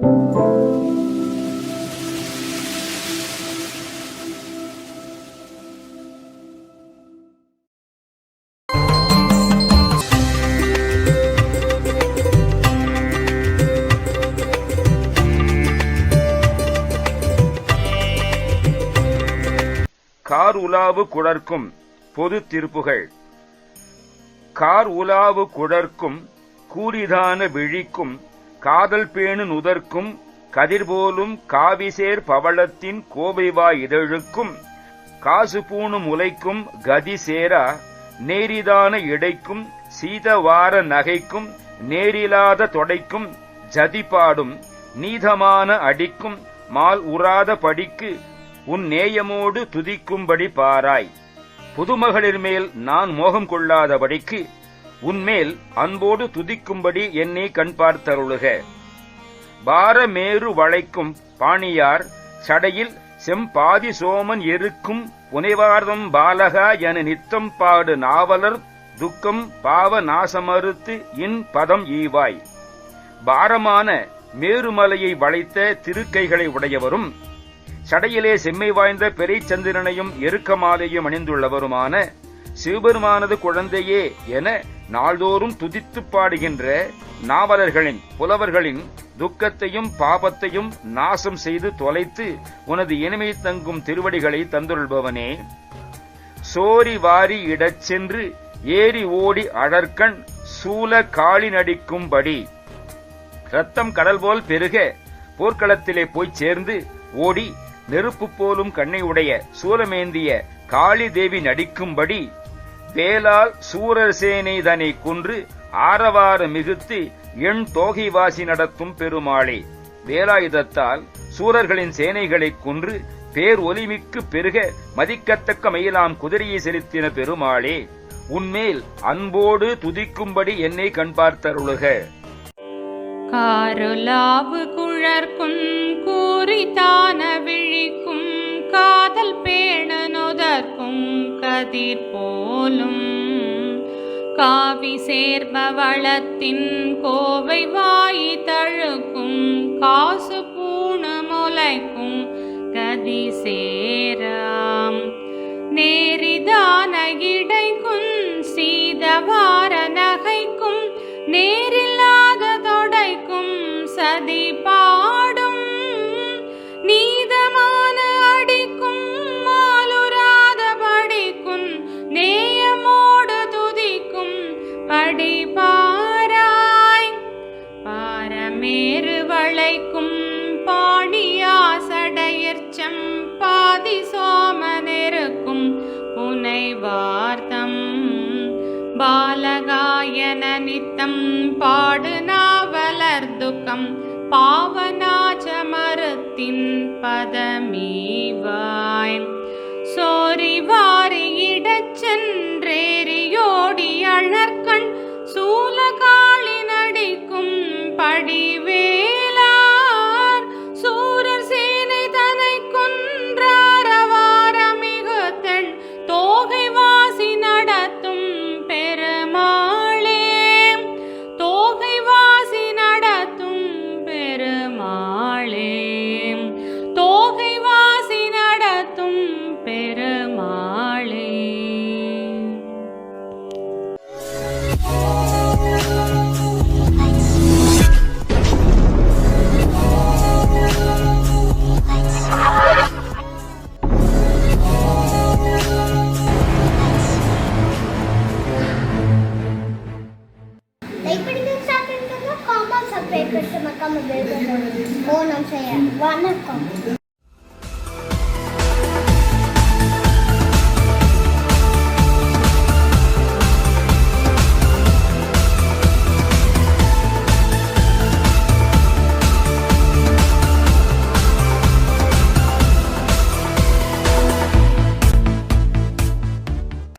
Car உலாவு குழற்கும் பொது திருப்புகள். Car உலாவு குழற்கும் கூரிதான விழிக்கும் காதல் பேணு நுதற்கும் கதிர்போலும் காவிசேர் பவளத்தின் கோவைவா இதழுக்கும் காசு பூணு முலைக்கும் கதி சேரா நேரிதான இடைக்கும் சீதவார நகைக்கும் நேரிலாத தொடைக்கும் ஜதிபாடும் நீதமான அடிக்கும் மால் உறாத படிக்கு உன் நேயமோடு துதிக்கும்படி பாராய். புதுமகளிர் மேல் நான் மோகம் கொள்ளாதபடிக்கு உன்மேல் அன்போடு துதிக்கும்படி என்னை கண் பார்த்தருளுக. பாரமேறு வளைக்கும் பாணியார் சடையில் செம்பாதி சோமன் எருக்கும் புனைவார்தம் பாலகா என நித்தம் பாடு நாவலர் துக்கம் பாவ நாசமறுத்து இன் பதம் ஈவாய். பாரமான மேருமலையை வளைத்த திருக்கைகளை உடையவரும் சடையிலே செம்மை வாய்ந்த பெரைச்சந்திரனையும் எருக்கமாலையும் அணிந்துள்ளவருமான சிவபெருமானது குழந்தையே என நாள்தோறும் துதித்து பாடுகின்ற நாவலர்களின் புலவர்களின் துக்கத்தையும் பாபத்தையும் நாசம் செய்து தொலைத்து உனது இனிமை தங்கும் திருவடிகளை தந்துள்பவனே. சோரி வாரி இடச் சென்று ஏறி ஓடி அழற்கண் சூல காளி நடிக்கும்படி ரத்தம் கடல் போல் பெருக போர்க்களத்திலே போய்ச் சேர்ந்து ஓடி நெருப்பு போலும் கண்ணை உடைய சூலமேந்திய காளி தேவி நடிக்கும்படி வேலால் சூரர் சேனை தனை கொன்று ஆரவார மிகுத்து எண் தோகை வாசி நடத்தும் பெருமாளே. வேலாயுதத்தால் சூரர்களின் சேனைகளை கொன்று பேர் ஒலிமிக்கு பெருக மதிக்கத்தக்க மயிலாம் குதிரையை செலுத்தின பெருமாளே, உன்மேல் அன்போடு துதிக்கும்படி என்னை கண் பார்த்தருளுக. காருலாவு குழற்கும் கூரிதான விழிக்கும் காதல் பேண நுதற்கும் கதிர் போலும் காவி சேர்பவளத்தின் கோவை வாயி தழுக்கும் காசு பூணு முலைக்கும் கதி சேராம் நேரிதான இடைக்கும் சீதவார நகைக்கும் நேரில்லாத தொடைக்கும் சதி பாடும் நீதமான அடிக்கும் மாலுராத படிக்கும் நேயமோடு துதிக்கும் படி பாராய். பாரமேறு வளைக்கும் பாணியாசடையர்ச்சம் பாதி சோமனெருக்கும் புனைவார்த்தம் பாலகாயன நித்தம் பாடு நாவலர் துக்கம் பாவநாச்ச மரத்தின் பதமீவாய். சோரி வாரி இடச் சென்றேறியோடி அழற்கண் சூல காளி நடிக்கும் படிவேலார் சூரர் சேனை தனை கொன்றாரவார மிகுத்தன் தோகை வாசி நடத்தும் பெருமாளே. தோகை வாசி நடத்தும் பெருமாளே. தோகை வாசி நடத்தும் பெருமாளே. Subscribe करके मक्का में बेल दबाओ। ओम नमः शिवाय। वनक्कम।